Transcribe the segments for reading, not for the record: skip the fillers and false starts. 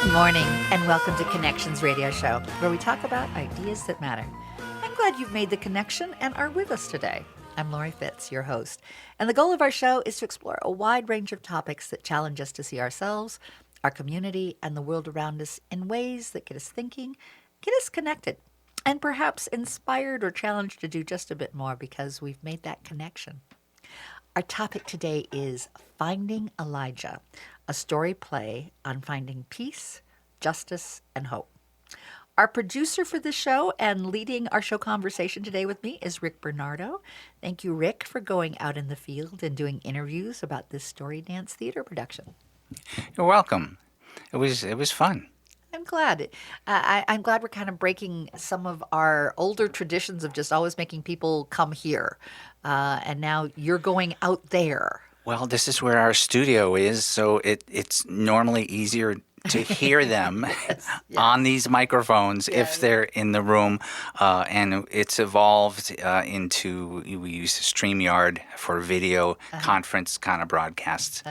Good morning, and welcome to Connections Radio Show, where we talk about ideas that matter. I'm glad you've made the connection and are with us today. I'm Lori Fitz, your host, and the goal of our show is to explore a wide range of topics that challenge us to see ourselves, our community, and the world around us in ways that get us thinking, get us connected, and perhaps inspired or challenged to do just a bit more because we've made that connection. Our topic today is Finding Elijah, a story play on finding peace, justice, and hope. Our producer for the show and leading our show conversation today with me is Rick Bernardo. Thank you, Rick, for going out in the field and doing interviews about this story dance theater production. You're welcome. It was fun. I'm glad. I'm glad we're kind of breaking some of our older traditions of just always making people come here. And now you're going out there. Well, this is where our studio is, so it's normally easier to hear them Yes. on these microphones if they're in the room. And it's evolved into, we use StreamYard for video conference kind of broadcasts.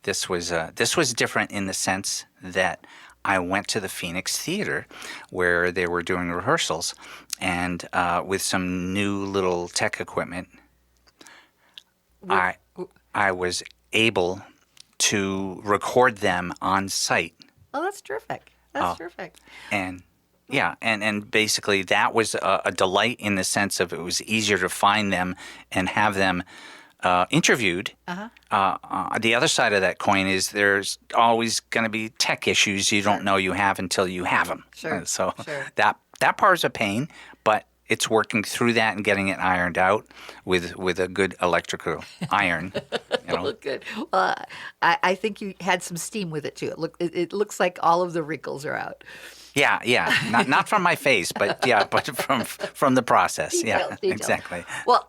This was different in the sense that I went to the Phoenix Theater where they were doing rehearsals, and with some new little tech equipment, I was able to record them on site. Oh, that's terrific. That's terrific. And and basically that was a delight in the sense of it was easier to find them and have them interviewed. The other side of that coin is there's always going to be tech issues you don't know you have until you have them. Sure. That part is a pain, but it's working through that and getting it ironed out with a good electrical iron. Well, good. Well, I think you had some steam with it too. It looks like all of the wrinkles are out. Yeah. Not from my face, but from the process. Detail. Exactly. Well,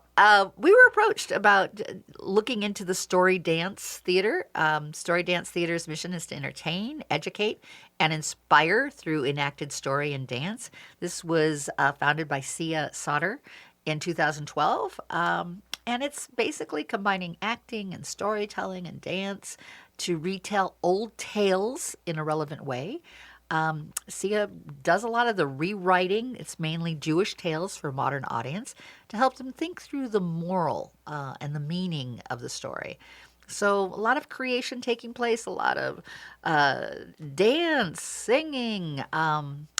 we were approached about looking into the Story Dance Theater. Story Dance Theater's mission is to entertain, educate, and inspire through enacted story and dance. This was founded by Sia Sauter in 2012. And it's basically combining acting and storytelling and dance to retell old tales in a relevant way. Sia does a lot of the rewriting. It's mainly Jewish tales for a modern audience to help them think through the moral and the meaning of the story. So a lot of creation taking place, a lot of dance, singing,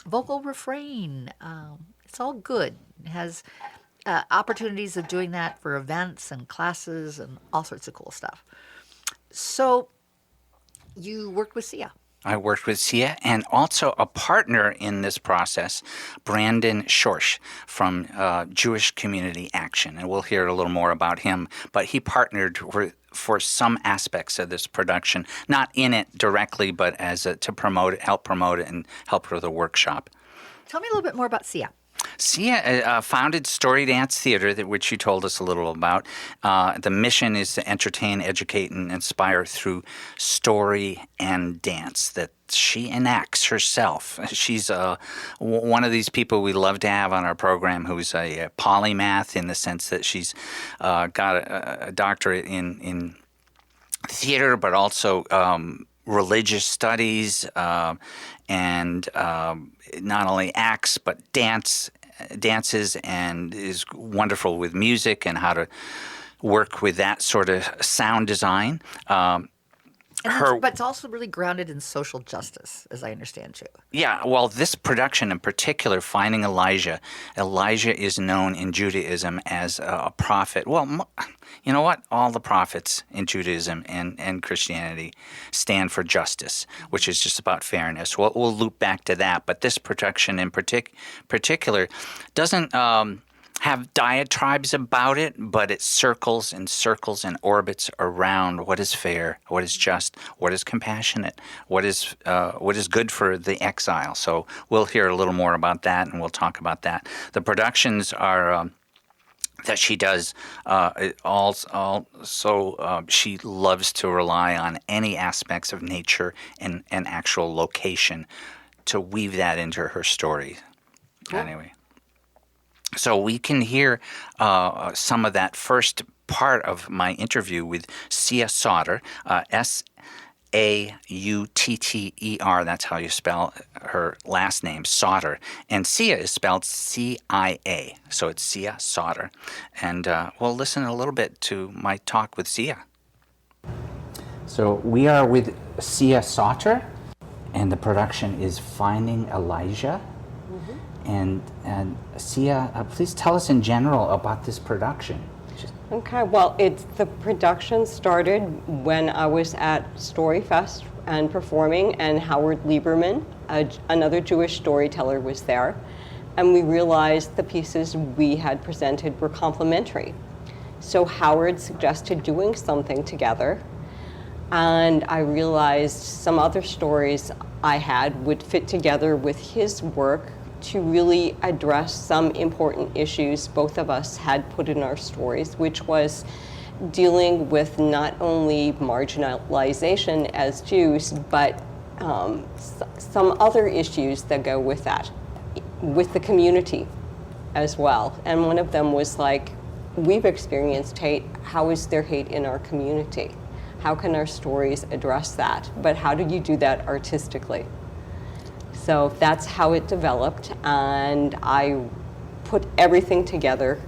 vocal refrain. It's all good. It has opportunities of doing that for events and classes and all sorts of cool stuff. So you worked with Sia. I worked with Sia and also a partner in this process, Brandon Schorsch from Jewish Community Action. And we'll hear a little more about him. But he partnered for some aspects of this production, not in it directly, but as to promote it, help promote it, and help with a workshop. Tell me a little bit more about Sia. Sia founded Story Dance Theater, which you told us a little about. The mission is to entertain, educate, and inspire through story and dance that she enacts herself. She's one of these people we love to have on our program who's a polymath in the sense that she's got a doctorate in theater, but also religious studies, and not only acts but dances, and is wonderful with music and how to work with that sort of sound design. But it's also really grounded in social justice, as I understand too. Yeah, well, this production in particular, Finding Elijah is known in Judaism as a prophet. Well, you know what? All the prophets in Judaism and Christianity stand for justice, which is just about fairness. We'll loop back to that, but this production in particular doesn't have diatribes about it, but it circles and orbits around what is fair, what is just, what is compassionate, what is good for the exile. So we'll hear a little more about that, and we'll talk about that. The productions are that she does also. She loves to rely on any aspects of nature and actual location to weave that into her story. Cool. Anyway. So we can hear some of that first part of my interview with Sia Sauter, Sautter. That's how you spell her last name, Sautter. And Sia is spelled CIA. So it's Sia Sautter. And we'll listen a little bit to my talk with Sia. So we are with Sia Sautter, and the production is Finding Elijah. And Sia, please tell us in general about this production. Okay, well, the production started when I was at Storyfest and performing, and Howard Lieberman, another Jewish storyteller, was there. And we realized the pieces we had presented were complementary. So Howard suggested doing something together, and I realized some other stories I had would fit together with his work to really address some important issues both of us had put in our stories, which was dealing with not only marginalization as Jews, but some other issues that go with that, with the community as well. And one of them was like, we've experienced hate. How is there hate in our community? How can our stories address that? But how do you do that artistically? So that's how it developed, and I put everything together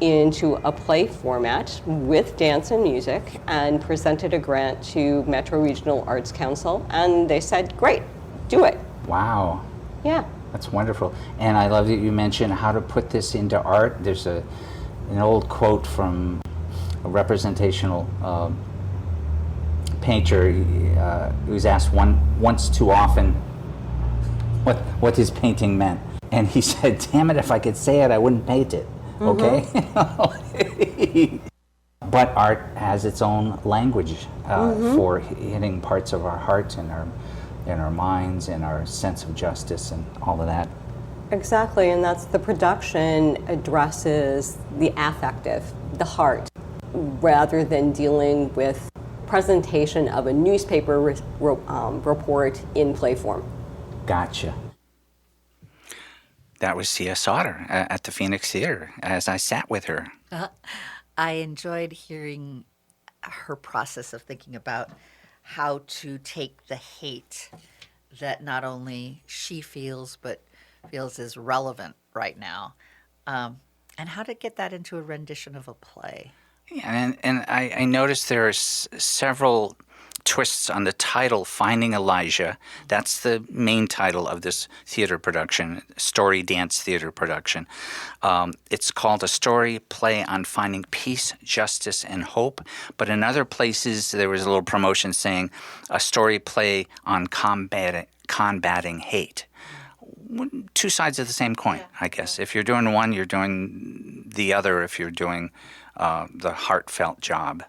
into a play format with dance and music and presented a grant to Metro Regional Arts Council, and they said, great, do it. Wow. Yeah. That's wonderful. And I love that you mentioned how to put this into art. There's an old quote from a representational painter who was asked once too often what his painting meant. And he said, damn it, if I could say it, I wouldn't paint it, okay? But art has its own language for hitting parts of our heart and our minds and our sense of justice and all of that. Exactly, and that's the production addresses the affective, the heart, rather than dealing with presentation of a newspaper report in play form. Gotcha. That was Sia Sautter at the Phoenix Theater as I sat with her. I enjoyed hearing her process of thinking about how to take the hate that not only she feels, but feels is relevant right now, and how to get that into a rendition of a play. Yeah, and I noticed there are several twists on the title, Finding Elijah. That's the main title of this theater production, story dance theater production. It's called A Story Play on Finding Peace, Justice, and Hope. But in other places, there was a little promotion saying a story play on combating hate. Two sides of the same coin, I guess. If you're doing one, you're doing the other if you're doing the heartfelt job.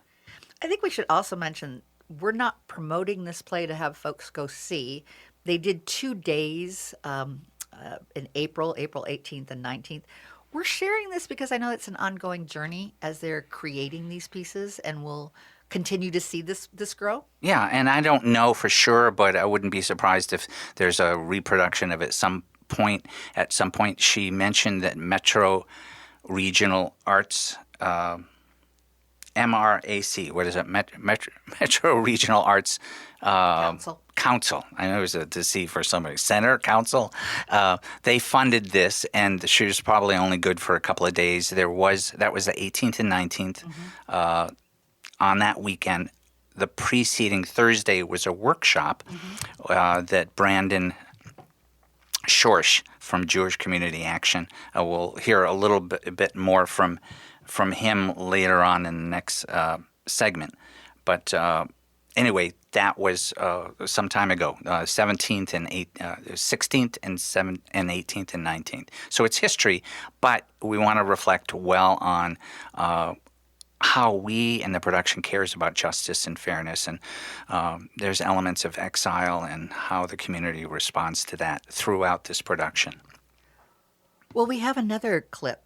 I think we should also mention we're not promoting this play to have folks go see. They did 2 days in April 18th and 19th. We're sharing this because I know it's an ongoing journey as they're creating these pieces, and we'll continue to see this grow. Yeah, and I don't know for sure, but I wouldn't be surprised if there's a reproduction of it some point. At some point, she mentioned that Metro Regional Arts, MRAC, what is it? Metro Regional Arts Council. I know it was a C for somebody. Center Council. They funded this, and she was probably only good for a couple of days. That was the 18th and 19th. On that weekend, the preceding Thursday was a workshop that Brandon Schorsch from Jewish Community Action. We'll hear a little bit more from him later on in the next segment. But anyway, that was some time ago, 17th and 16th and 18th and 19th. So it's history, but we want to reflect well on how we in the production cares about justice and fairness, and there's elements of exile and how the community responds to that throughout this production. Well, we have another clip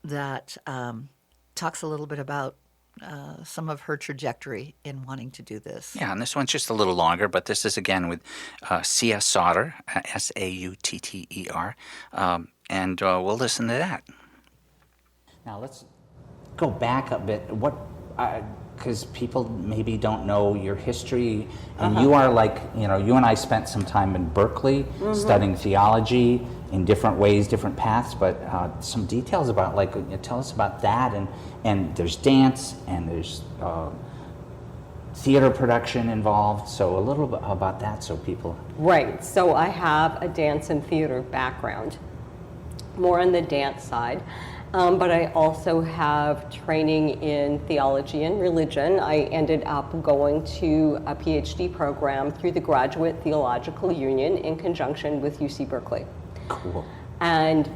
that talks a little bit about some of her trajectory in wanting to do this. Yeah, and this one's just a little longer, but this is again with Sia Sautter, Sautter, and we'll listen to that. Now let's go back a bit. because people maybe don't know your history, and you are like, you and I spent some time in Berkeley studying theology in different ways, different paths, but some details about, like, tell us about that, and there's dance, and there's theater production involved, so a little bit about that so people... Right, so I have a dance and theater background, more on the dance side. But I also have training in theology and religion. I ended up going to a PhD program through the Graduate Theological Union in conjunction with UC Berkeley. Cool. And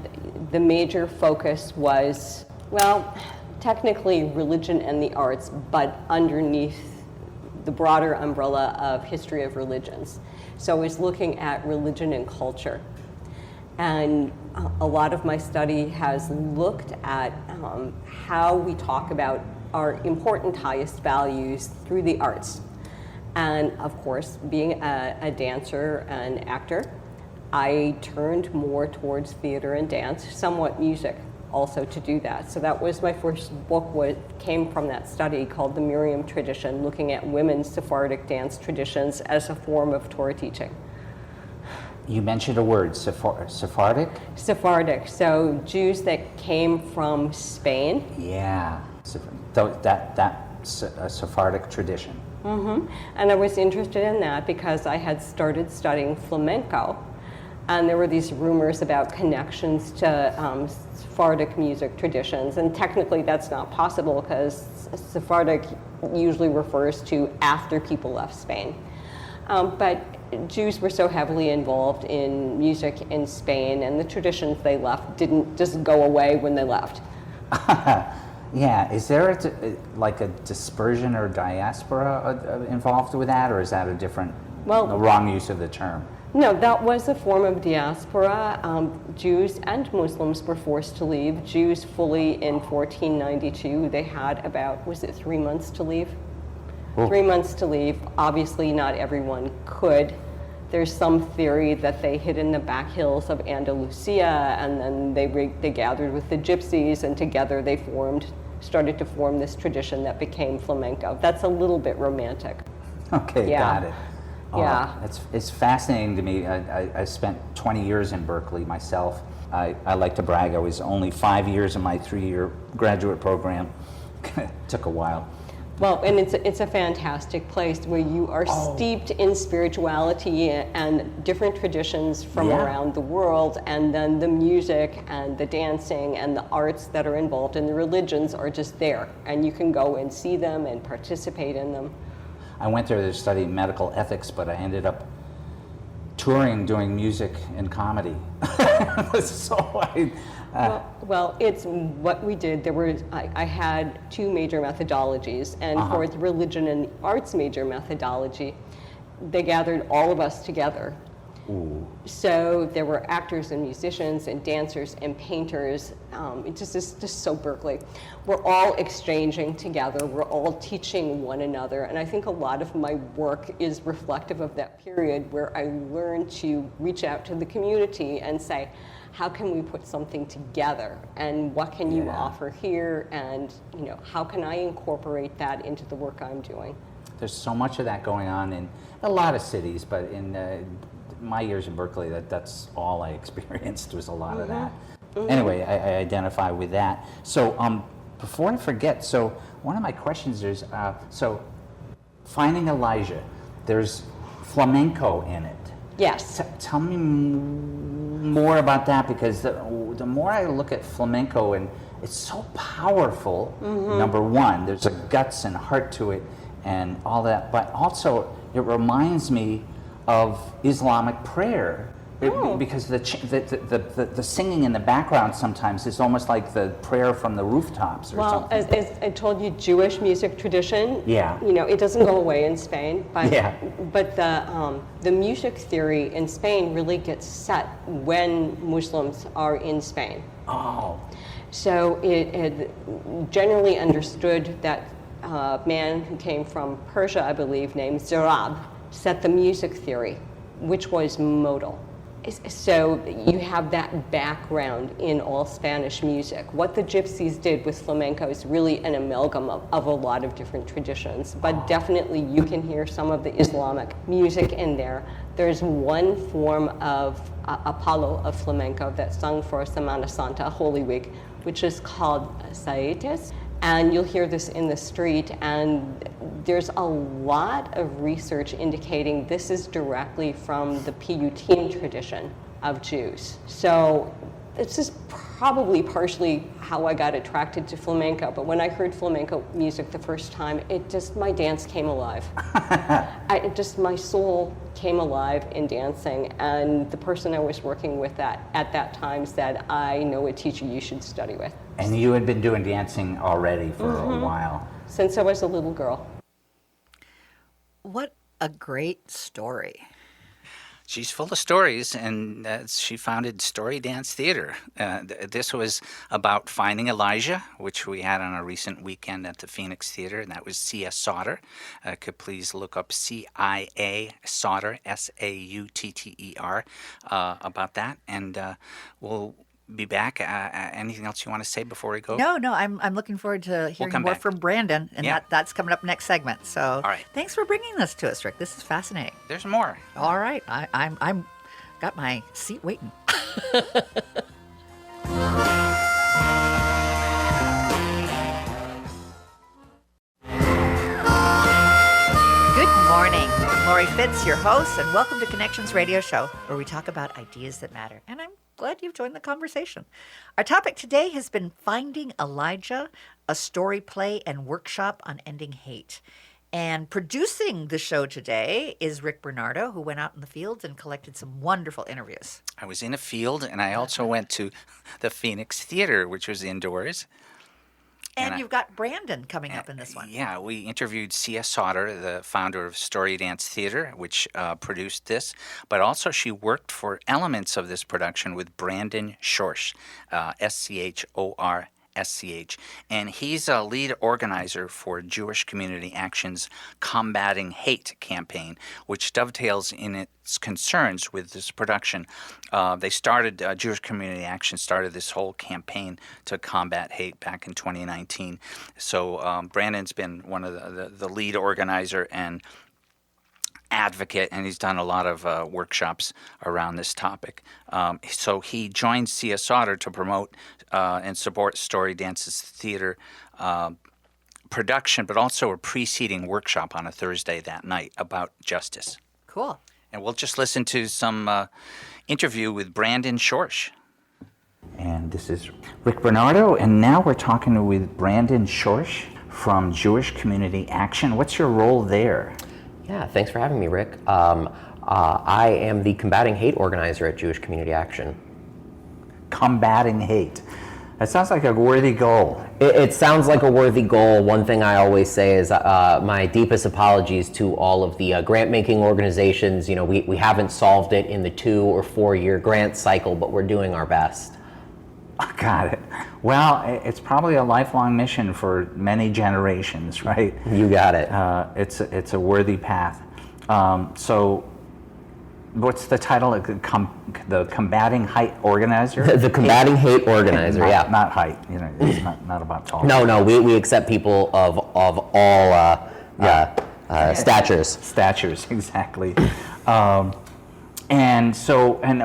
the major focus was, well, technically religion and the arts, but underneath the broader umbrella of history of religions. So I was looking at religion and culture. And a lot of my study has looked at how we talk about our important, highest values through the arts. And of course, being a dancer and actor, I turned more towards theater and dance, somewhat music also to do that. So that was my first book, came from that study called The Miriam Tradition, looking at women's Sephardic dance traditions as a form of Torah teaching. You mentioned a word, Sephardic? Sephardic, so Jews that came from Spain. Yeah, that's a Sephardic tradition. And I was interested in that because I had started studying flamenco, and there were these rumors about connections to Sephardic music traditions, and technically that's not possible because Sephardic usually refers to after people left Spain. But Jews were so heavily involved in music in Spain, and the traditions they left didn't just go away when they left. Yeah, is there like a dispersion or diaspora involved with that, or is that a different, the wrong use of the term? No, that was a form of diaspora. Jews and Muslims were forced to leave. Jews fully in 1492, they had about, 3 months to leave? Ooh. 3 months to leave. Obviously, not everyone could. There's some theory that they hid in the back hills of Andalusia, and then they gathered with the gypsies, and together they started to form this tradition that became flamenco. That's a little bit romantic. Okay, Yeah. got it. Yeah. It's fascinating to me. I spent 20 years in Berkeley myself. I like to brag. I was only 5 years in my 3-year graduate program. Took a while. Well, and it's a fantastic place where you are steeped in spirituality and different traditions from around the world, and then the music and the dancing and the arts that are involved in the religions are just there, and you can go and see them and participate in them. I went there to study medical ethics, but I ended up touring doing music and comedy. So well, it's what we did. I had 2 major methodologies, and for the religion and the arts major methodology, they gathered all of us together. Ooh. So there were actors and musicians and dancers and painters. It just is just so Berkeley. We're all exchanging together. We're all teaching one another. And I think a lot of my work is reflective of that period where I learned to reach out to the community and say, how can we put something together? And what can you offer here? And how can I incorporate that into the work I'm doing? There's so much of that going on in a lot of cities, but in my years in Berkeley, that's all I experienced was a lot of that. Anyway, I identify with that. So before I forget, so one of my questions is, so Finding Elijah, there's flamenco in it. Yes. Tell me more about that, because the more I look at flamenco, and it's so powerful, number one, there's a guts and heart to it and all that, but also it reminds me of Islamic prayer, because the singing in the background sometimes is almost like the prayer from the rooftops or something. Well, as I told you, Jewish music tradition, it doesn't go away in Spain, but the music theory in Spain really gets set when Muslims are in Spain. Oh. So it generally understood that a man who came from Persia, I believe, named Zerab, set the music theory, which was modal. So you have that background in all Spanish music. What the Gypsies did with flamenco is really an amalgam of a lot of different traditions, but definitely you can hear some of the Islamic music in there. There's one form of a palo of flamenco that's sung for Semana Santa, Holy Week, which is called saetes. And you'll hear this in the street, and there's a lot of research indicating this is directly from the Piyutin tradition of Jews. So this is probably partially how I got attracted to flamenco, but when I heard flamenco music the first time, my dance came alive. My soul came alive in dancing, and the person I was working with at that time said, I know a teacher you should study with. And you had been doing dancing already for a while. Since I was a little girl. What a great story. She's full of stories, and she founded Story Dance Theater. This was about finding Elijah, which we had on a recent weekend at the Phoenix Theater, and that was Sia Sauter. Could please look up CIA Sauter, Sautter, about that, and we'll be back. Anything else you want to say before we go? No, I'm looking forward to hearing come more back. from Brandon, and Yeah. that's coming up next segment. So, All right. Thanks for bringing this to us, Rick. This is fascinating. There's more. All right, I'm got my seat waiting. Good morning. I'm Lori Fitz, your host, and welcome to Connections Radio Show, where we talk about ideas that matter. And I'm glad you've joined the conversation. Our topic today has been Finding Elijah, a story play and workshop on ending hate. And producing the show today is Rick Bernardo, who went out in the fields and collected some wonderful interviews. I was in a field, and I also went to the Phoenix Theater, which was indoors. And And you've got Brandon coming up in this one. Yeah, we interviewed Sia Sauter, the founder of Story Dance Theater, which produced this, but also she worked for elements of this production with Brandon Schorsch, Schorsch, and he's a lead organizer for Jewish Community Action's Combating Hate campaign, which dovetails in its concerns with this production. Jewish Community Action started this whole campaign to combat hate back in 2019. So Brandon's been one of the lead organizer and advocate, and he's done a lot of workshops around this topic. So he joined Sia Sauter to promote and support Story Dance's theater production, but also a preceding workshop on a Thursday that night about justice. Cool. And we'll just listen to some interview with Brandon Schorsch. And this is Rick Bernardo, and now we're talking with Brandon Schorsch from Jewish Community Action. What's your role there? Yeah, thanks for having me, Rick. I am the Combating Hate organizer at Jewish Community Action. Combating hate. That sounds like a worthy goal. It sounds like a worthy goal. One thing I always say is my deepest apologies to all of the grant-making organizations. You know, we haven't solved it in the 2 or 4 year grant cycle, but we're doing our best. Got it. Well, it's probably a lifelong mission for many generations, right? You got it. It's a worthy path. So, what's the title? The Combating Hate Organizer? The Combating Hate organizer, yeah. Not height. You know, it's not about tall. No, we accept people of all statures. Statures, exactly. And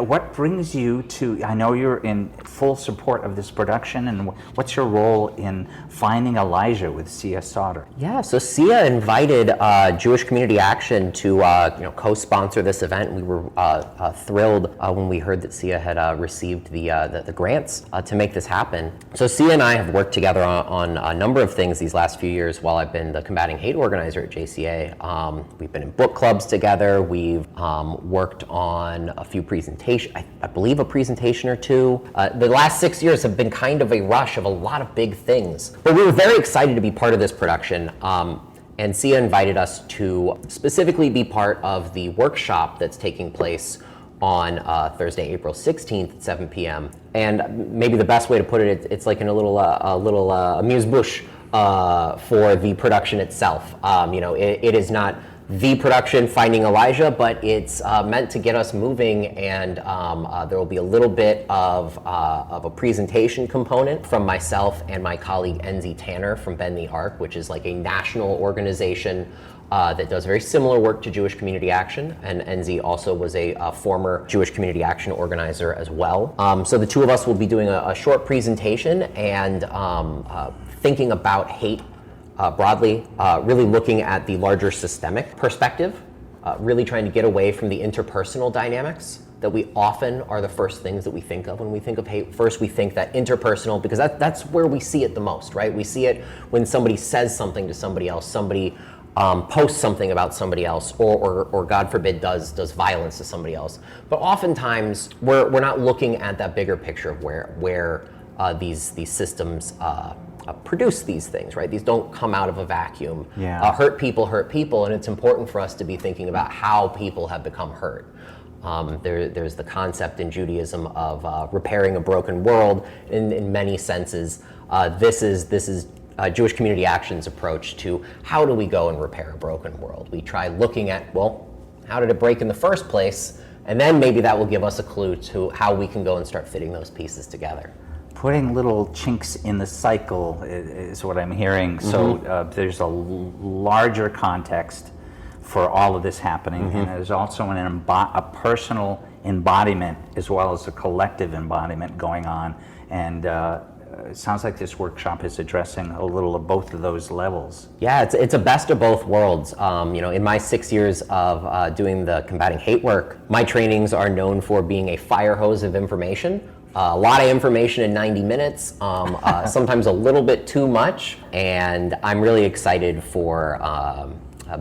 what brings you to, I know you're in full support of this production, and what's your role in Finding Elijah with Sia Sauter? Yeah, so Sia invited Jewish Community Action to co-sponsor this event. We were thrilled when we heard that Sia had received the grants to make this happen. So Sia and I have worked together on a number of things these last few years while I've been the Combating Hate organizer at JCA. We've been in book clubs together. We've worked on a few presentations, I believe a presentation or two. The last 6 years have been kind of a rush of a lot of big things. But we were very excited to be part of this production. And Sia invited us to specifically be part of the workshop that's taking place on Thursday, April 16th at 7 p.m. And maybe the best way to put it, it's like in a little amuse-bouche for the production itself. It is not the production Finding Elijah, but it's meant to get us moving, and there will be a little bit of a presentation component from myself and my colleague Enzi Tanner from Bend the Arc, which is like a national organization that does very similar work to Jewish Community Action, and Enzi also was a former Jewish Community Action organizer as well. So the two of us will be doing a short presentation and thinking about hate broadly, really looking at the larger systemic perspective, really trying to get away from the interpersonal dynamics that we often are the first things that we think of when we think of hate. First, we think that interpersonal, because that's where we see it the most, right? We see it when somebody says something to somebody else, somebody posts something about somebody else, or God forbid does violence to somebody else. But oftentimes we're not looking at that bigger picture of where these systems produce these things, right? These don't come out of a vacuum. Yeah. Hurt people, and it's important for us to be thinking about how people have become hurt. There's the concept in Judaism of repairing a broken world. In many senses, this is Jewish Community Action's approach to how do we go and repair a broken world. We try looking at, well, how did it break in the first place? And then maybe that will give us a clue to how we can go and start fitting those pieces together. Putting little chinks in the cycle is what I'm hearing. So there's a larger context for all of this happening, and there's also a personal embodiment as well as a collective embodiment going on. And it sounds like this workshop is addressing a little of both of those levels. Yeah, it's a best of both worlds. In my 6 years of doing the combating hate work, my trainings are known for being a fire hose of information. A lot of information in 90 minutes, sometimes a little bit too much, and I'm really excited for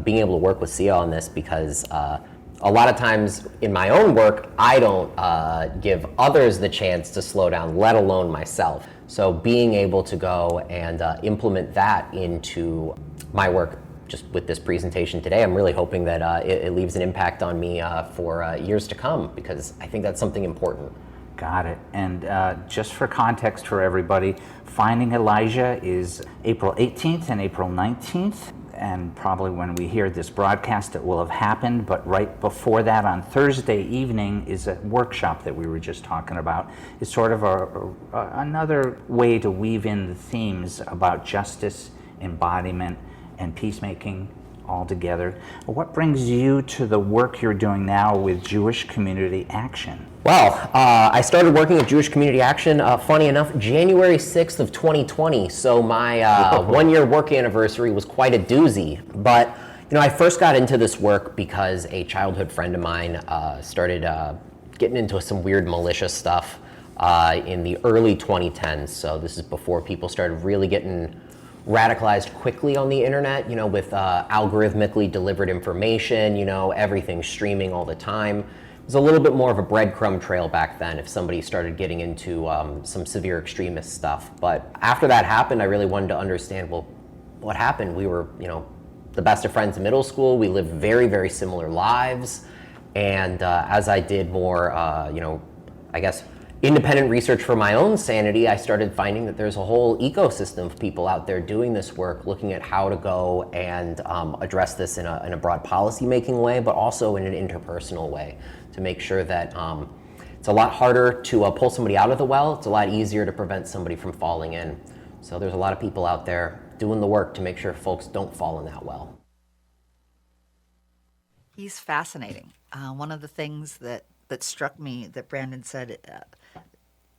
being able to work with Sia on this, because a lot of times in my own work, I don't give others the chance to slow down, let alone myself. So being able to go and implement that into my work just with this presentation today, I'm really hoping that it leaves an impact on me for years to come, because I think that's something important. Got it. And just for context for everybody, Finding Elijah is April 18th and April 19th. And probably when we hear this broadcast, it will have happened. But right before that, on Thursday evening, is a workshop that we were just talking about. It's sort of another way to weave in the themes about justice, embodiment, and peacemaking all together. What brings you to the work you're doing now with Jewish Community Action? Well, I started working at Jewish Community Action, funny enough, January 6th of 2020. So my 1 year work anniversary was quite a doozy. But I first got into this work because a childhood friend of mine started getting into some weird malicious stuff in the early 2010s. So this is before people started really getting radicalized quickly on the internet, with algorithmically delivered information, everything streaming all the time. It was a little bit more of a breadcrumb trail back then if somebody started getting into some severe extremist stuff. But after that happened, I really wanted to understand, well, what happened? We were, the best of friends in middle school. We lived very, very similar lives. And as I did more, I guess, independent research for my own sanity, I started finding that there's a whole ecosystem of people out there doing this work, looking at how to go and address this in a broad policy-making way, but also in an interpersonal way, to make sure that it's a lot harder to pull somebody out of the well. It's a lot easier to prevent somebody from falling in. So there's a lot of people out there doing the work to make sure folks don't fall in that well. He's fascinating. One of the things that struck me that Brandon said,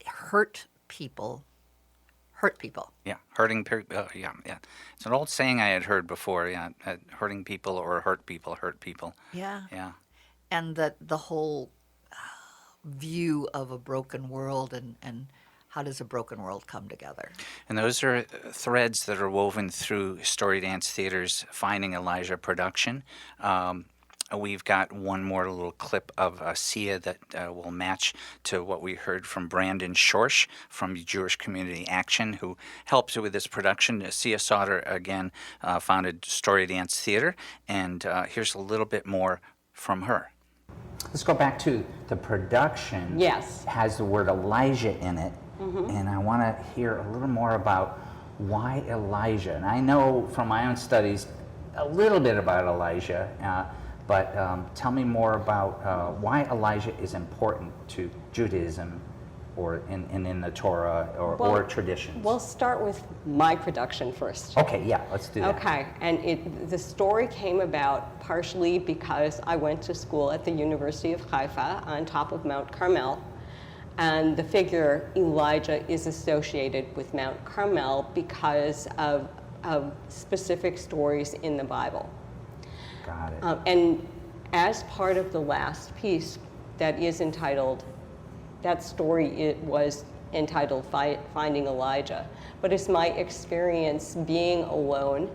hurt people. Yeah, hurting people. Yeah. It's an old saying I had heard before. Yeah, hurting people or hurt people. Yeah. Yeah. And that the whole view of a broken world and how does a broken world come together? And those are threads that are woven through Story Dance Theater's Finding Elijah production. We've got one more little clip of Sia that will match to what we heard from Brandon Schorsch from Jewish Community Action, who helped with this production. Sia Sauter, again, founded Story Dance Theater, and here's a little bit more from her. Let's go back to the production. Yes. It has the word Elijah in it, and I want to hear a little more about why Elijah. And I know from my own studies, a little bit about Elijah, but tell me more about why Elijah is important to Judaism or in the Torah or traditions. We'll start with my production first. Okay, yeah, let's do that. Okay, and the story came about partially because I went to school at the University of Haifa on top of Mount Carmel, and the figure Elijah is associated with Mount Carmel because of specific stories in the Bible. Got it. And as part of the last piece that is entitled, that story it was entitled Finding Elijah, but it's my experience being alone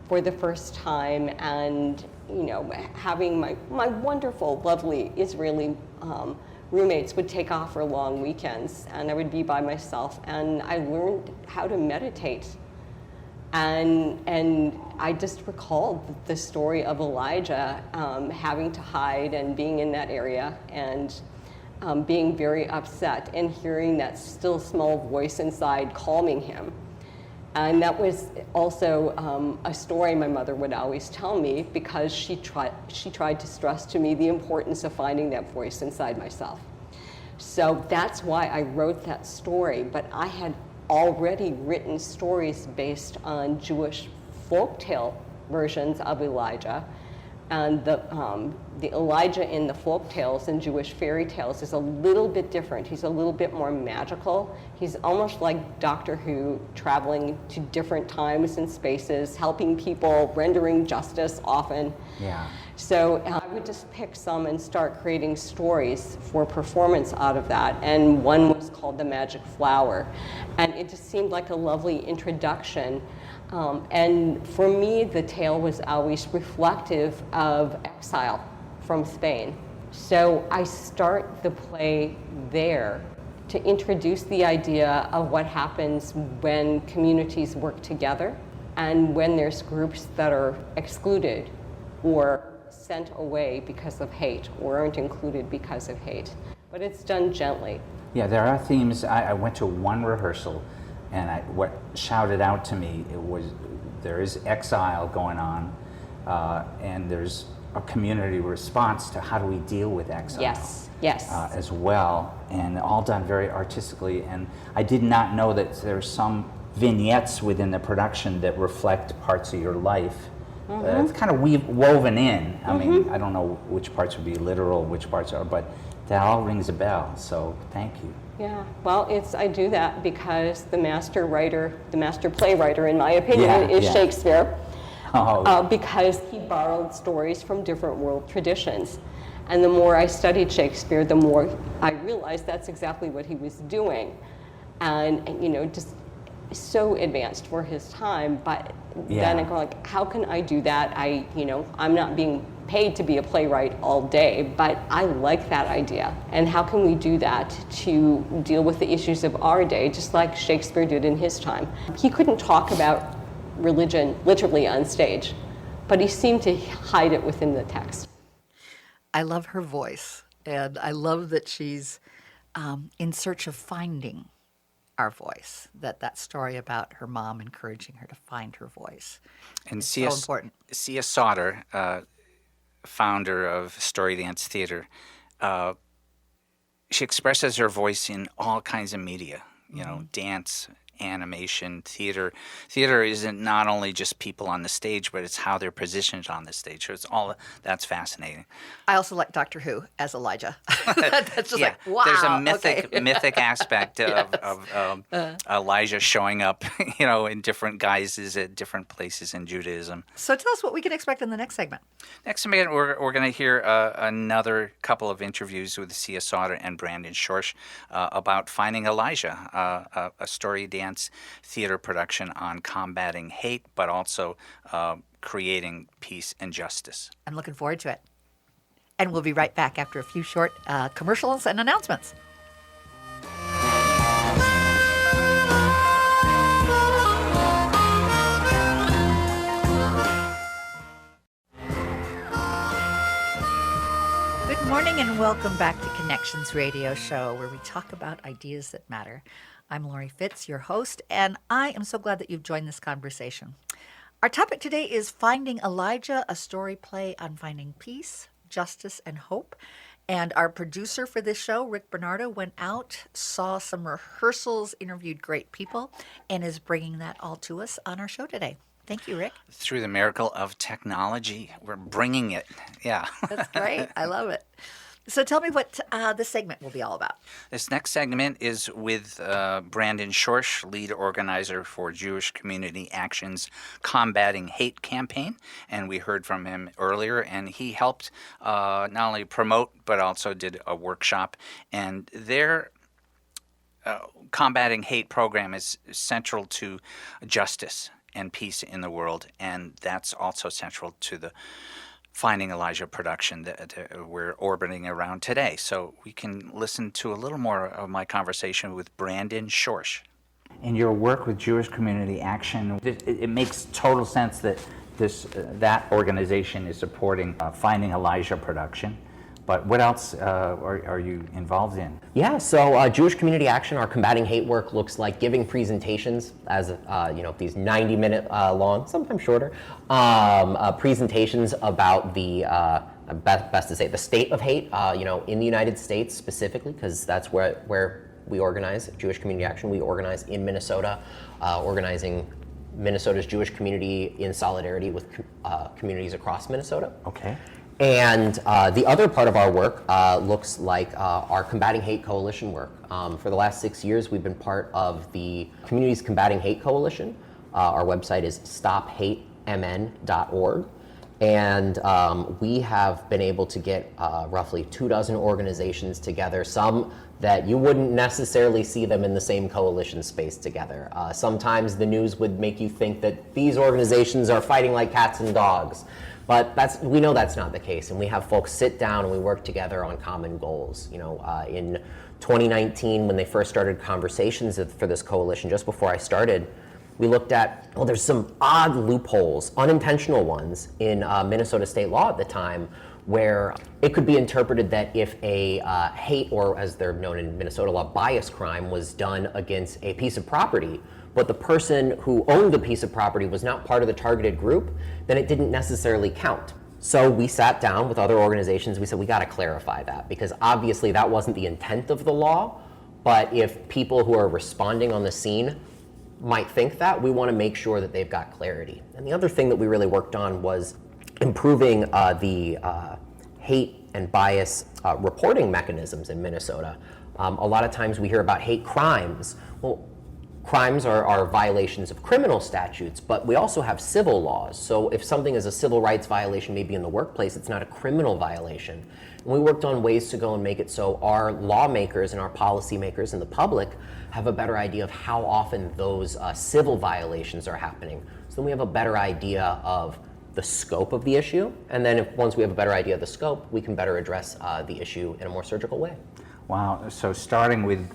for the first time and, having my wonderful, lovely Israeli roommates would take off for long weekends and I would be by myself, and I learned how to meditate. And I just recalled the story of Elijah having to hide and being in that area and being very upset and hearing that still small voice inside calming him. And that was also a story my mother would always tell me because she tried to stress to me the importance of finding that voice inside myself. So that's why I wrote that story, but I had already written stories based on Jewish folktale versions of Elijah. And the Elijah in the folk tales and Jewish fairy tales is a little bit different. He's a little bit more magical. He's almost like Doctor Who, traveling to different times and spaces, helping people, rendering justice often. Yeah. So I would just pick some and start creating stories for performance out of that. And one was called The Magic Flower. And it just seemed like a lovely introduction. And for me, the tale was always reflective of exile from Spain. So I start the play there to introduce the idea of what happens when communities work together and when there's groups that are excluded or sent away because of hate or aren't included because of hate. But it's done gently. Yeah, there are themes. I went to one rehearsal, and what shouted out to me there is exile going on, and there's a community response to how do we deal with exile. Yes. As well, and all done very artistically. And I did not know that there's some vignettes within the production that reflect parts of your life. It's kind of woven in. I mean, I don't know which parts would be literal, which parts are, but that all rings a bell. So thank you. Yeah, well, I do that because the master playwriter, in my opinion, is Shakespeare. Because he borrowed stories from different world traditions. And the more I studied Shakespeare, the more I realized that's exactly what he was doing. And just so advanced for his time, but then I go like, how can I do that? I'm not being paid to be a playwright all day, but I like that idea. And how can we do that to deal with the issues of our day, just like Shakespeare did in his time? He couldn't talk about religion literally on stage, but he seemed to hide it within the text. I love her voice, and I love that she's in search of finding our voice, that story about her mom encouraging her to find her voice. And so important. Sia Sauter, founder of Story Dance Theater, she expresses her voice in all kinds of media, dance, animation, theater. Theater isn't not only just people on the stage, but it's how they're positioned on the stage. So it's all that's fascinating. I also like Doctor Who as Elijah. That's just like, wow. There's a mythic aspect of Elijah showing up, in different guises at different places in Judaism. So tell us what we can expect in the next segment. Next segment, we're going to hear another couple of interviews with Sia Sauter and Brandon Schorsch about Finding Elijah, a story dance theater production on combating hate, but also creating peace and justice. I'm looking forward to it. And we'll be right back after a few short commercials and announcements. Good morning and welcome back to Connections Radio Show, where we talk about ideas that matter. I'm Lori Fitz, your host, and I am so glad that you've joined this conversation. Our topic today is Finding Elijah, a story play on finding peace, justice, and hope. And our producer for this show, Rick Bernardo, went out, saw some rehearsals, interviewed great people, and is bringing that all to us on our show today. Thank you, Rick. Through the miracle of technology, we're bringing it. Yeah. That's great. I love it. So tell me what this segment will be all about. This next segment is with Brandon Schorsch, lead organizer for Jewish Community Action's Combating Hate campaign. And we heard from him earlier, and he helped not only promote, but also did a workshop. And their Combating Hate program is central to justice and peace in the world. And that's also central to the Finding Elijah production that we're orbiting around today. So we can listen to a little more of my conversation with Brandon Schorsch. In your work with Jewish Community Action, it makes total sense that that organization is supporting Finding Elijah production. But what else are you involved in? Yeah, so Jewish Community Action, our combating hate work looks like giving presentations as these 90-minute long, sometimes shorter, presentations about the best to say the state of hate, in the United States specifically, because that's where we organize. Jewish Community Action, we organize in Minnesota, organizing Minnesota's Jewish community in solidarity with communities across Minnesota. Okay. And the other part of our work looks like our Combating Hate Coalition work. For the last 6 years, we've been part of the Communities Combating Hate Coalition. Our website is stophatemn.org. And we have been able to get roughly 24 organizations together, some that you wouldn't necessarily see them in the same coalition space together. Sometimes the news would make you think that these organizations are fighting like cats and dogs. But we know that's not the case, and we have folks sit down and we work together on common goals. In 2019, when they first started conversations for this coalition, just before I started, we looked at, there's some odd loopholes, unintentional ones, in Minnesota state law at the time, where it could be interpreted that if a hate, or as they're known in Minnesota law, bias crime was done against a piece of property, but the person who owned the piece of property was not part of the targeted group, then it didn't necessarily count. So we sat down with other organizations, we said we gotta clarify that, because obviously that wasn't the intent of the law, but if people who are responding on the scene might think that, we wanna make sure that they've got clarity. And the other thing that we really worked on was improving the hate and bias reporting mechanisms in Minnesota. A lot of times we hear about hate crimes. Well, crimes are violations of criminal statutes, but we also have civil laws. So if something is a civil rights violation, maybe in the workplace, it's not a criminal violation. And we worked on ways to go and make it so our lawmakers and our policymakers and the public have a better idea of how often those civil violations are happening. So then we have a better idea of the scope of the issue, and then once we have a better idea of the scope, we can better address the issue in a more surgical way. Wow, so starting with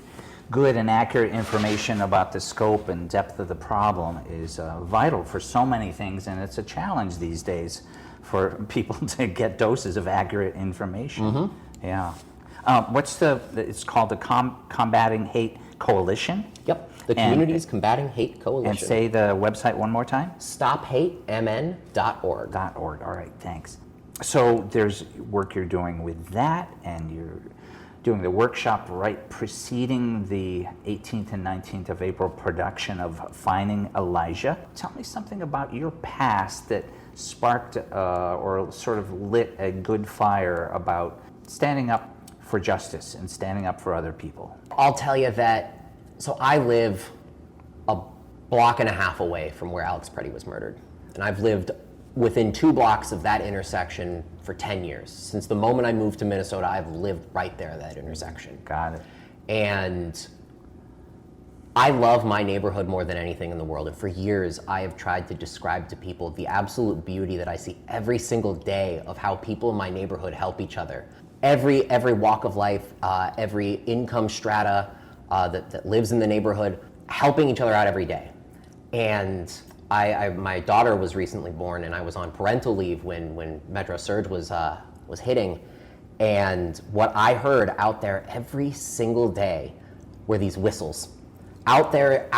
good and accurate information about the scope and depth of the problem is vital for so many things, and it's a challenge these days for people to get doses of accurate information. Mm-hmm. Yeah. It's called the Combating Hate Coalition? Yep, the Communities Combating Hate Coalition. And say the website one more time? stophatemn.org. .org, all right, thanks. So there's work you're doing with that, and you're doing the workshop right preceding the 18th and 19th of April production of Finding Elijah. Tell me something about your past that sparked or sort of lit a good fire about standing up for justice and standing up for other people. I'll tell you that, so I live a block and a half away from where Alex Preddy was murdered. And I've lived within 2 blocks of that intersection for 10 years. Since the moment I moved to Minnesota, I've lived right there at that intersection. Got it. And I love my neighborhood more than anything in the world. And for years, I have tried to describe to people the absolute beauty that I see every single day of how people in my neighborhood help each other. Every walk of life, every income strata that lives in the neighborhood, helping each other out every day. And my daughter was recently born, and I was on parental leave when Metro Surge was hitting. And what I heard out there every single day were these whistles. Out there,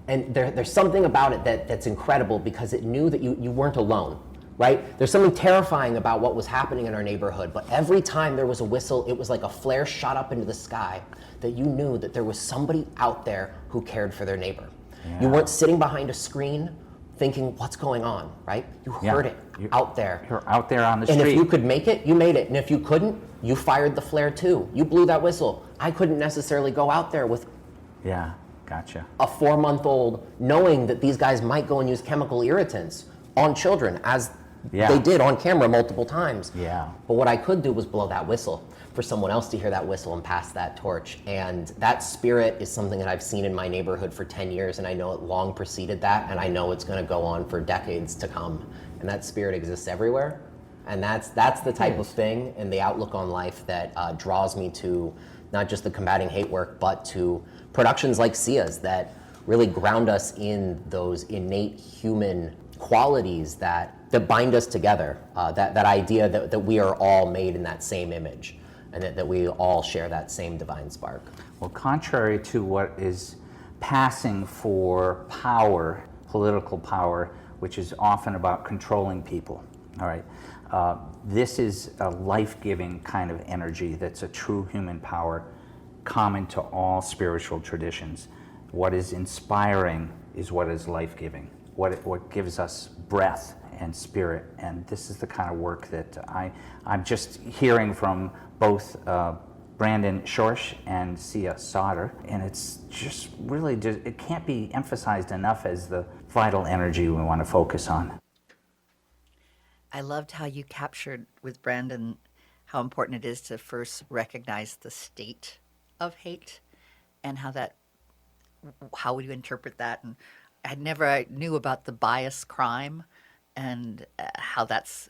And there's something about it that's incredible because it knew that you weren't alone, right? There's something terrifying about what was happening in our neighborhood, but every time there was a whistle, it was like a flare shot up into the sky that you knew that there was somebody out there who cared for their neighbor. Yeah. You weren't sitting behind a screen thinking, what's going on, right? You heard it out there. You're out there on the And street. if you could make it, you made it. And if you couldn't, you fired the flare too. You blew that whistle. I couldn't necessarily go out there with Yeah, gotcha. a 4-month-old knowing that these guys might go and use chemical irritants on children, as they did on camera multiple times. Yeah. But what I could do was blow that whistle for someone else to hear that whistle and pass that torch. And that spirit is something that I've seen in my neighborhood for 10 years, and I know it long preceded that, and I know it's going to go on for decades to come. And that spirit exists everywhere. And that's the type of thing and the outlook on life that draws me to not just the combating hate work, but to productions like Sia's that really ground us in those innate human qualities that bind us together. That idea that we are all made in that same image, and that we all share that same divine spark. Well, contrary to what is passing for power, political power, which is often about controlling people, all right, this is a life-giving kind of energy that's a true human power common to all spiritual traditions. What is inspiring is what is life-giving, what gives us breath and spirit. And this is the kind of work that I'm just hearing from both Brandon Schorsch and Sia Sauter, and it's just really, it can't be emphasized enough as the vital energy we want to focus on. I loved how you captured with Brandon how important it is to first recognize the state of hate and how would you interpret that. And I knew about the bias crime and how that's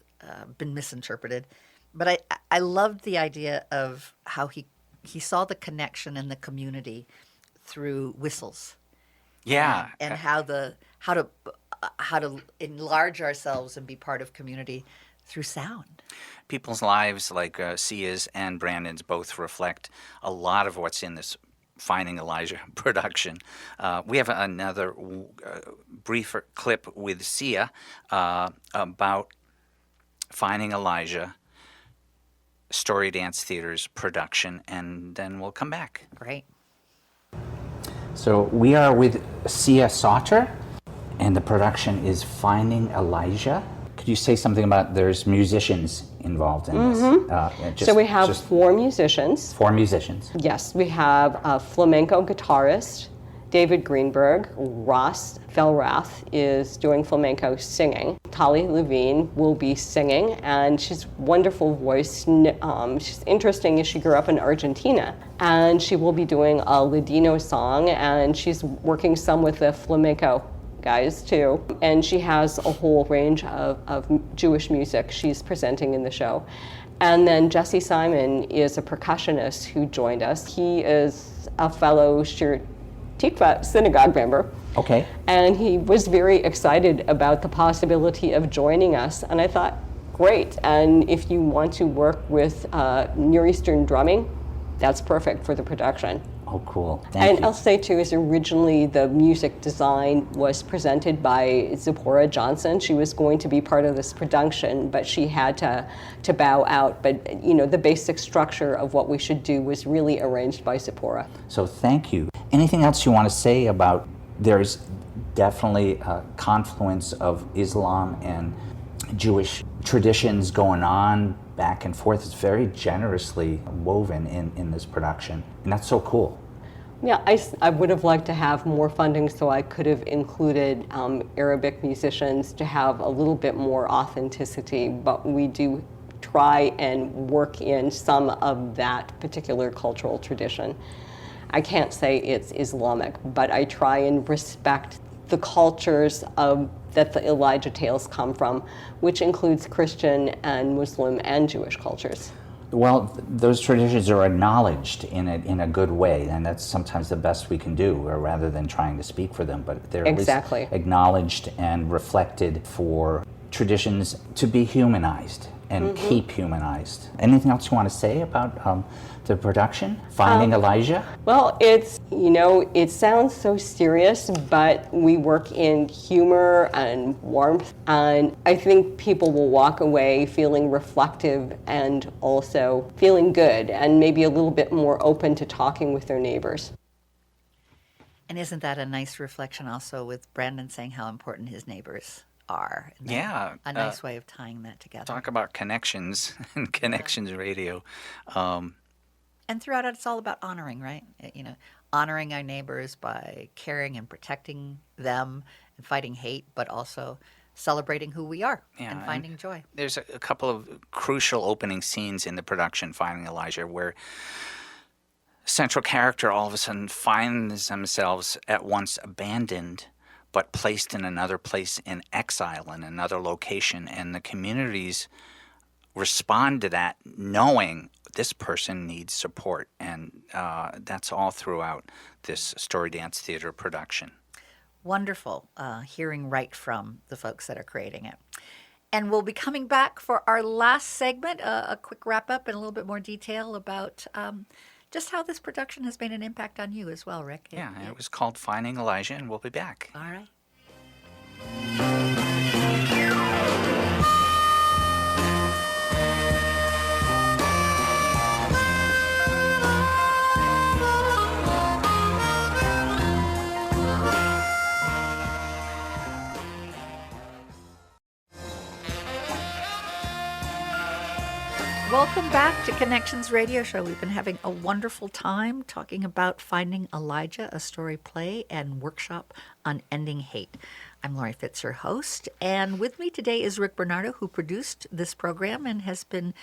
been misinterpreted. But I loved the idea of how he saw the connection in the community through whistles. Yeah. And how to enlarge ourselves and be part of community through sound. People's lives, like Sia's and Brandon's, both reflect a lot of what's in this Finding Elijah production. We have another brief clip with Sia about Finding Elijah, Story Dance Theater's production, and then we'll come back. Great. So we are with Sia Sauter, and the production is Finding Elijah. Could you say something about there's musicians involved in this? So we have 4 musicians. 4 musicians. Yes, we have a flamenco guitarist, David Greenberg. Ross Felrath is doing flamenco singing. Tali Levine will be singing, and she's a wonderful voice. She's interesting as she grew up in Argentina, and she will be doing a Ladino song, and she's working some with the flamenco guys too. And she has a whole range of Jewish music she's presenting in the show. And then Jesse Simon is a percussionist who joined us. He is a fellow Shir Tikva synagogue member. Okay. And he was very excited about the possibility of joining us. And I thought, great. And if you want to work with Near Eastern drumming, that's perfect for the production. Oh, cool. Thank you. I'll say too, is originally the music design was presented by Zipporah Johnson. She was going to be part of this production, but she had to bow out. But you know, the basic structure of what we should do was really arranged by Zipporah. So thank you. Anything else you want to say about, there's definitely a confluence of Islam and Jewish traditions going on back and forth. It's very generously woven in this production, and that's so cool. Yeah, I would have liked to have more funding, so I could have included Arabic musicians to have a little bit more authenticity, but we do try and work in some of that particular cultural tradition. I can't say it's Islamic, but I try and respect the cultures that the Elijah tales come from, which includes Christian and Muslim and Jewish cultures. Well, those traditions are acknowledged in a good way, and that's sometimes the best we can do, or rather than trying to speak for them, but they're Exactly. at least acknowledged and reflected for traditions to be humanized. and keep humanized. Anything else you want to say about the production, Finding Elijah? Well, it sounds so serious, but we work in humor and warmth, and I think people will walk away feeling reflective and also feeling good and maybe a little bit more open to talking with their neighbors. And isn't that a nice reflection also with Brandon saying how important his neighbors are? And Yeah. a nice way of tying that together. Talk about connections and Connections Radio. And throughout it, it's all about honoring, right? Honoring our neighbors by caring and protecting them and fighting hate, but also celebrating who we are and finding joy. There's a couple of crucial opening scenes in the production, Finding Elijah, where central character all of a sudden finds themselves at once abandoned but placed in another place in exile in another location, and the communities respond to that knowing this person needs support, and that's all throughout this Story Dance Theater production. Wonderful hearing right from the folks that are creating it. And we'll be coming back for our last segment, a quick wrap up and a little bit more detail about just how this production has made an impact on you as well, Rick. Yeah, it was called Finding Elijah, and we'll be back. All right. Welcome back to Connections Radio Show. We've been having a wonderful time talking about Finding Elijah, a story play and workshop on ending hate. I'm Lori Fitz, your host, and with me today is Rick Bernardo, who produced this program and has been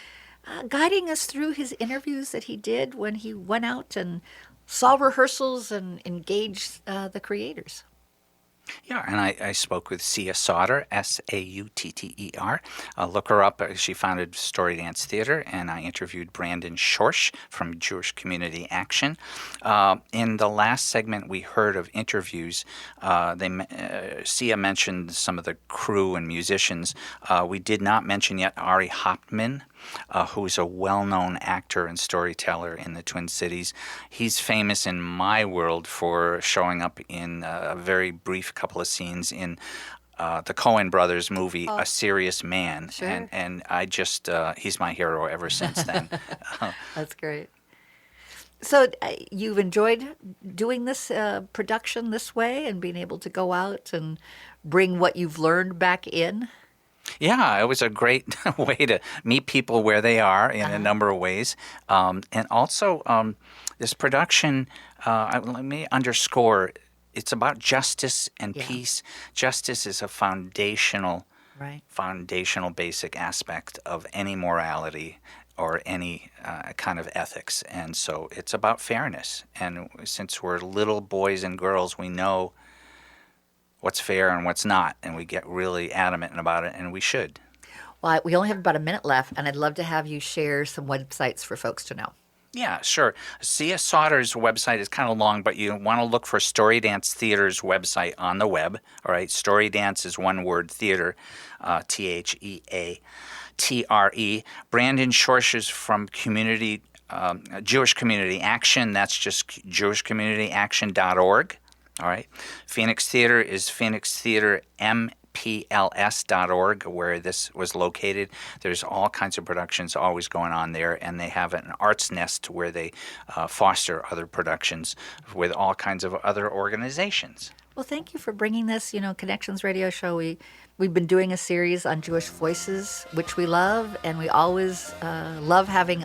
guiding us through his interviews that he did when he went out and saw rehearsals and engaged the creators. Yeah, and I spoke with Sia Sauter, Sautter. Look her up. She founded Story Dance Theater, and I interviewed Brandon Schorsch from Jewish Community Action. In the last segment, we heard of interviews. Sia mentioned some of the crew and musicians. We did not mention yet Ari Hauptman, who is a well-known actor and storyteller in the Twin Cities. He's famous in my world for showing up in a very brief couple of scenes in the Coen Brothers movie, A Serious Man. Sure. And I just, he's my hero ever since then. That's great. So you've enjoyed doing this production this way and being able to go out and bring what you've learned back in? Yeah, it was a great way to meet people where they are in a number of ways. And also, this production, let me underscore, it's about justice and peace. Justice is a foundational basic aspect of any morality or any kind of ethics. And so it's about fairness. And since we're little boys and girls, we know what's fair and what's not, and we get really adamant about it, and we should. Well, we only have about a minute left, and I'd love to have you share some websites for folks to know. Yeah, sure. Sia Sauter's website is kind of long, but you want to look for Story Dance Theater's website on the web. All right, Story Dance is one word, theater, Theatre. Brandon Schorsch is from Jewish Community Action. That's just jewishcommunityaction.org. All right. Phoenix Theater is phoenixtheatermpls.org, where this was located. There's all kinds of productions always going on there, and they have an arts nest where they foster other productions with all kinds of other organizations. Well, thank you for bringing this, Connections Radio Show. We've been doing a series on Jewish voices, which we love, and we always love having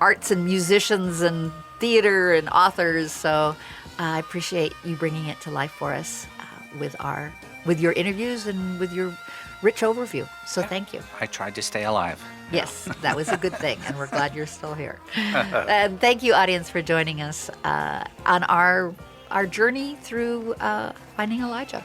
arts and musicians and theater and authors. So I appreciate you bringing it to life for us with your interviews and with your rich overview. So thank you. I tried to stay alive. Yes, that was a good thing, and we're glad you're still here. And thank you, audience, for joining us on our journey through Finding Elijah.